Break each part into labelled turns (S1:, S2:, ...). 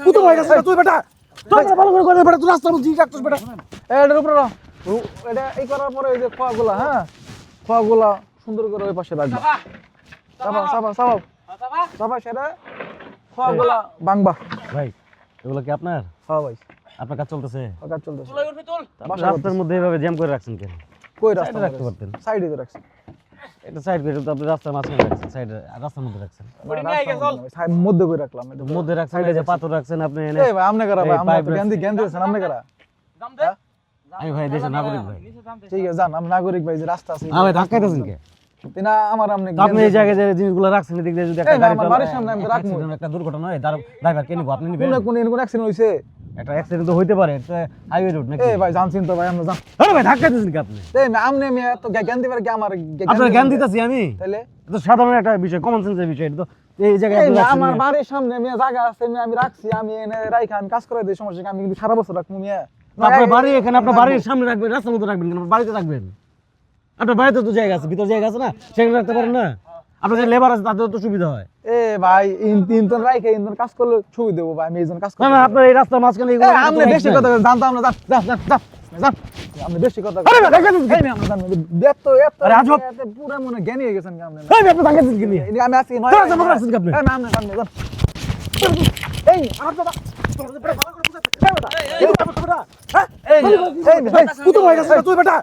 S1: কুতো হয়ে গেছে তুই বেটা তুই ভালো করে বেটা তুই রাস্তা বুঝি রাখছিস বেটা এটার উপরে এটা এই করার পরে এই যে খোয়াগুলা হ্যাঁ খোয়াগুলা সুন্দর করে ওই পাশে রাখবা সাবা সেটা খোয়াগুলা বাংবা
S2: ভাই এগুলো কি আপনার?
S1: হ্যাঁ ভাই
S2: আপনার কাজ চলতেছে?
S1: কাজ চলতেছে
S2: রাস্তার মধ্যে এভাবে জ্যাম করে রাখছেন কেন?
S1: কই রাস্তা
S2: রাখতে পারতেন।
S1: সাইডে তো রাখছি
S2: এটা সাইড করে তো আপনি রাস্তার মাঝখানে রাখছেন, সাইডে রাস্তার মধ্যে রাখছেন।
S1: মধ্যে করে রাখলাম
S2: মধ্যে রাখছেন, এই যে পাথর রাখছেন আপনি এনে।
S1: এই ভাই আমনে করা ভাই আমরা তো জ্ঞান দিয়েছেন আমনে করা
S2: আমি ভাই দেশের নাগরিক ভাই।
S1: ঠিক আছে জান আমি নাগরিক ভাই যে রাস্তা আছে
S2: আমি ধাক্কাইতেছেন কে?
S1: তিনা আমার আমনে
S2: আপনি এই জায়গায় যে জিনিসগুলো রাখছেন এদিক দিয়ে যদি একটা গাড়ি
S1: আমার বাড়ির সামনে আমি রাখবো
S2: একটা দুর্ঘটনা হয় ড্রাইভার কে নিব? আপনি নিবেন?
S1: কোন অ্যাক্সিডেন্ট হইছে
S2: একটা অ্যাক্সিডেন্ট তো হইতে পারে, এটা হাইওয়ে রোড নাকি?
S1: এই ভাই জানছেন তো ভাই আমরা জান
S2: আরে ভাই ধাক্কাইতেছেন কি আপনি?
S1: এই না আমনে আমি এত জ্ঞান দিবার কি আমার
S2: আপনার জ্ঞান দিতেছি আমি?
S1: তাইলে
S2: এটা সাধারণ একটা বিষয়, কমন সেন্সের বিষয়। এটা তো এই জায়গায়
S1: এই
S2: আপনি
S1: না
S2: রাখছেন
S1: আমার
S2: না।
S1: বাড়ির সামনে আমি জায়গা আছে আমি রাখছি আমি এনে রাইখা আমি কাজ করে দেই সমস্যা কি আমি কিন্তু সারা বছর রাখমু মিয়া
S2: আপনার বাড়ি এখানে, আপনার বাড়ির সামনে রাখবেন, রাস্তার মধ্যে রাখবেন কেন? বাড়িতে রাখবেন। আপনার বাড়িতে তো জায়গা আছে, ভিতর জায়গা আছে না, সেখানে রাখতে পারেন না? আপনার যে লেবার আছে তাদের তো সুবিধা হয়।
S1: এ ভাই ইনতন রাইখা ইনতন কাজ করলে ছবি দেবো ভাই আমি এইজন কাজ
S2: না
S1: করি
S2: না, আপনার এই রাস্তার মাঝখানে এগুলো রাখা তো
S1: আপনি বেশি
S2: right
S1: কথা
S2: না।
S1: জানতাম আমরা জান আপনি বেশি কথা
S2: আরে ভাই, দেখেন কি?
S1: এই আমরা জানি এত এত
S2: আরে আজব।
S1: পুরো মনে জ্ঞানী হয়ে গেছেন আপনি
S2: এই আপনি ধাক্কাইতেছেন কি নিয়ে?
S1: আমি আজকে নয়
S2: তোরা জমা রাখছেন কি আপনি?
S1: না না সামনে যান এই আমার দাদা
S2: কুতো হয়ে গেছে তুই বেটা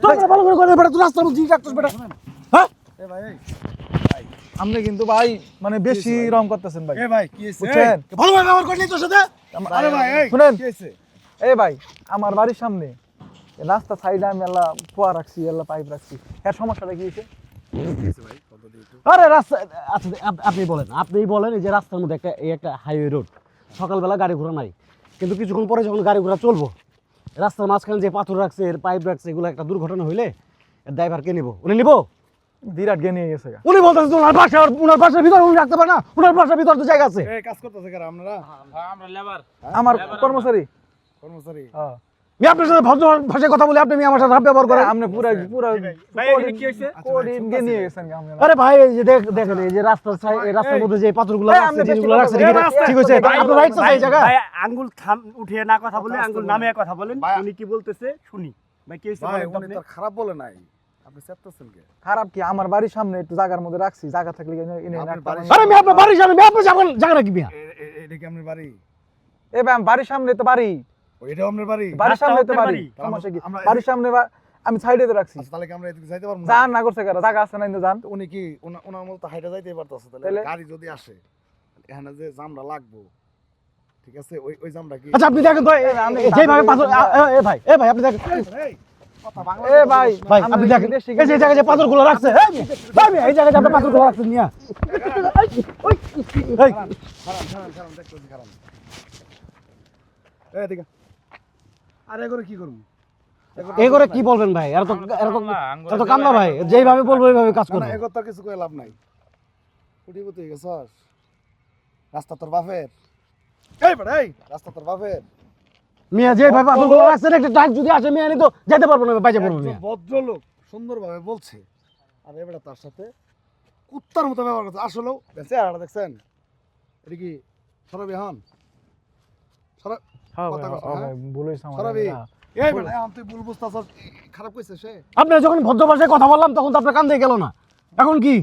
S2: তুই ভালো করে বেটা তুই রাস্তা বুঝি রাখছিস বেটা হ্যাঁ?
S1: আপনি কিন্তু ভাই মানে বেশি রং করতেছেন ভাই
S3: ভাই কি হইছে?
S1: বুঝছেন
S2: ভালো করে ব্যবহার করলি তোর সাথে?
S3: আরে ভাই এই
S1: শুনেন
S3: কি হইছে?
S1: এই ভাই আমার বাড়ির সামনে এই রাস্তা সাইডে আমি এলা পোয়া রাখছি এলা পাইপ রাখছি এর সমস্যাটা কি হয়েছে
S2: আরে রাস্তা আচ্ছা আপনি বলেন এই যে রাস্তার মধ্যে একটা হাইওয়ে রোড, সকালবেলা গাড়ি ঘোড়া নাই, কিন্তু কিছুক্ষণ পরে যখন গাড়ি ঘোড়া চলবো, রাস্তার মাঝখানে যে পাথর রাখছে, এর পাইপ রাখছে, এগুলো একটা দুর্ঘটনা হইলে এর ড্রাইভার কে নিব? উনি নিব?
S1: বিরাট জ্ঞানী হয়ে গেছে
S2: উনি বলতেছেন তো ওনার বাসার ভিতরে উনি রাখতে পারে না, ওনার বাসার ভিতরে তো জায়গা আছে।
S3: এই কাজ করতেছে কারা আপনারা?
S4: আমরা লেবার
S1: আমার কর্মচারী
S3: কর্মচারী।
S1: হ্যাঁ
S2: আমি আপনার সাথে ভদ্র ভাষায় কথা বলি, আপনি আমার সাথে রাব ব্যবহার করেন।
S1: আপনি পুরো
S4: ভাই এখানে কি হইছে?
S1: কোডিং জ্ঞানী হয়ে গেছেন আপনি
S2: আরে ভাই এই যে দেখেন এই যে রাস্তার এই রাস্তার মধ্যে যে পাথরগুলো
S1: এই,
S2: রাখছে,
S1: আপনি
S2: জিনিসগুলো
S1: বেশি
S2: রাখছে,
S1: কথা
S2: ঠিক আছে? ঠিক হয়েছে? আপনার রাইট আছে এই জায়গা?
S4: ভাই আঙ্গুল থাম উঠিয়ে না কথা বলে আঙ্গুল নামিয়ে কথা বলেন। উনি কি বলতেছে শুনি। ভাই কি হইছে
S3: ভাই
S4: বলেন তো
S3: উনি
S4: আপনি?
S3: তো আর খারাপ বলে নাই। আপনি চেপতেছেন কে?
S1: খারাপ কি আমার বাড়ির সামনে একটু জায়গার মধ্যে রাখছি জায়গা থাকলে এনে
S3: আপনার
S1: রাখতে
S3: বাড়ির
S1: পারেন।
S2: আরে আমি আপনার বাড়ির সামনে আপনার জায়গা কি বিয়া?
S3: এটা কি আপনার বাড়ি?
S1: এ ভাই আমার বাড়ির সামনে তো বাড়ি
S3: এটাও আপনার বাড়ি?
S1: বাড়ির সামনে তো
S4: আপনার
S1: বাড়ি
S4: বাড়ি?
S1: সমস্যা কি
S3: আমরা-
S1: বাড়ির সামনে আমি সাইডে তো রাখছি
S3: আচ্ছা তাহলে কি আমরা এদিকে যাইতে পারবো না?
S1: জান না করছে কারা জায়গা আছে না জান
S3: তো উনি কি ওনার মতো হাইটা যাইতে পারতেছে?
S1: তাহলে?
S3: তাহলে গাড়ি যদি আসে এখানে যে জামটা লাগবো, ঠিক আছে ওই জামটা কি?
S2: আচ্ছা আপনি দেখেন তো যেভাবে পাথর এ ভাই আপনি দেখেন
S3: এই কথা বাংলা
S1: এ ভাই
S2: ভাই আপনি দেখেন এই যে জায়গায় যে পাথরগুলো রাখছে, এই জায়গায় যে আপনি পাথরগুলো রাখছেন মিয়া, এই
S3: খারাপ দেখতেছি খারাপ। এই দিকে আরে এগুলো কি করব?
S2: এই করে কি বলবেন ভাই? এর তো কামলা ভাই, যেইভাবে বলবো ওইভাবে কাজ
S3: না
S2: করবো।
S3: না এগো তো কিছু কই লাভ নাই। কুটিপতি হয়ে গেছস। রাস্তা তোর বাপের। এই বড় এই রাস্তা তোর বাপের।
S2: মিয়া যেভাবে পাথরগুলো রাখছেন একটা ট্রাক যদি আসে মিয়া নি তো যেতে পারবো না, বাইচে পড়বো মিয়া।
S3: একজন ভদ্রলোক সুন্দরভাবে বলছে আর এবারে তার সাথে কুত্তার মতো ব্যবহার করছে। আসলেও চেহারাটা দেখছেন? এটা কি সরবি হন?
S1: হ্যাঁ
S3: কথা
S1: ভাই,
S3: কথা,
S1: হ্যাঁ
S3: হ্যাঁ?
S1: ভাই, ভুল হইছে আমার।
S3: সরবি
S1: হ্যাঁ।
S3: এই বড় এখন তুই ভুল বুঝতাছস। খারাপ কইছে সে।
S2: আপনি যখন ভদ্র ভাষায় কথা বললাম তখন তো আপনার কান দিয়ে গেল না, এখন কি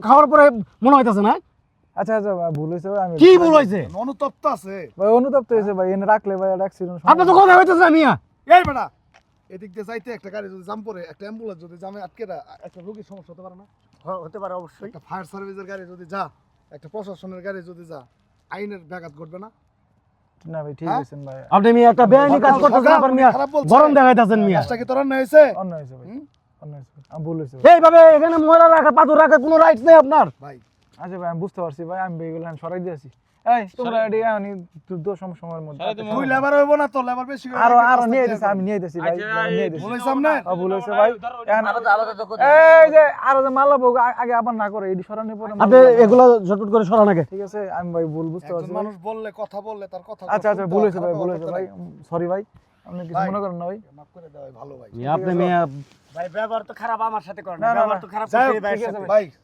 S2: খাওয়ার পরে মনে হইতাছে না?
S1: আচ্ছা আচ্ছা ভাই, ভুল হইছে ভাই আমি
S2: কি ভুল হয়েছে?
S3: অনুতপ্ত আছে।
S1: ভাই অনুতপ্ত হইছে ভাই এনে রাখলে ভাই একটা অ্যাক্সিডেন্ট
S2: আপনার তো কথা হইতেছে না মিয়া।
S3: এই বেটা এদিক দিয়ে যাইতে একটা গাড়ি যদি জাম পড়ে, একটা অ্যাম্বুলেন্স যদি জামে আটকে একটা রোগীর সমস্যা হতে পারে না?
S4: হতে পারে অবশ্যই।
S3: একটা ফায়ার সার্ভিসের গাড়ি যদি যা, একটা প্রশাসনের গাড়ি যদি যা, আইনের ব্যাঘাত ঘটবে না?
S1: না ভাই ঠিক
S3: হ্যাঁ?
S1: হইছেন ভাই
S2: আপনি মিয়া একটা বেআইনি কাজ করতেছেন, আপনার মিয়া
S3: খারাপ বলছে।
S2: গরম দেখাইতাছেন মিয়া।
S3: কাজটা কি তোর অন্যায় হয়েছে?
S1: অন্য হইছে ভাই অন্য হইছে আমি ভুল হইছে ভাই।
S2: এইভাবে এখানে ময়লা রাখা পাথর রাখার কোনো রাইটস নেই আপনার।
S3: ভাই
S1: আচ্ছা ভাই আমি বুঝতে পারছি ভাই আমি এগুলো সরাই দিয়েছি এই তোমরা এডি আমি দ্রুত সময়ের মধ্যে
S3: তুই লেবার হইব না, তোর লেবার বেশি করে
S1: আরো
S3: রাখবি,
S1: আরো
S3: রাস্তা
S1: নিয়ে
S3: clear
S1: দিছি আমি
S3: করবি।
S1: নিয়ে দিছি ভাই নিয়ে দিছি
S3: ভুল হইছে আপনার?
S1: ভুল হইছে ভাই এই যে আরো যে মালাবো আগে আবার না করে এডি সরানোর পরে
S2: আপনি এগুলো ঝটপট করে সরান আগে।
S1: ঠিক আছে আমি ভাই ভুল বুঝতে
S3: একজন
S1: পারছি ভাই।
S3: মানুষ বললে কথা বললে তার কথা
S1: আচ্ছা আচ্ছা ভুল হয়েছে ভাই ভুল হয়েছে ভাই সরি ভাই আপনি কিছু
S3: ভাই।
S1: মনে করেন না ভাই
S3: মাফ করে দাও ভালো ভাই।
S2: আপনি মিয়া
S4: ভাই ব্যবহার তো খারাপ আমার সাথে করেন
S1: না, না,
S4: ব্যবহার
S1: না।
S4: তো খারাপ
S3: যাই হোক,
S4: করতেই ভাইয়ের
S3: ঠিক আছে
S4: সাথে।
S3: ভাই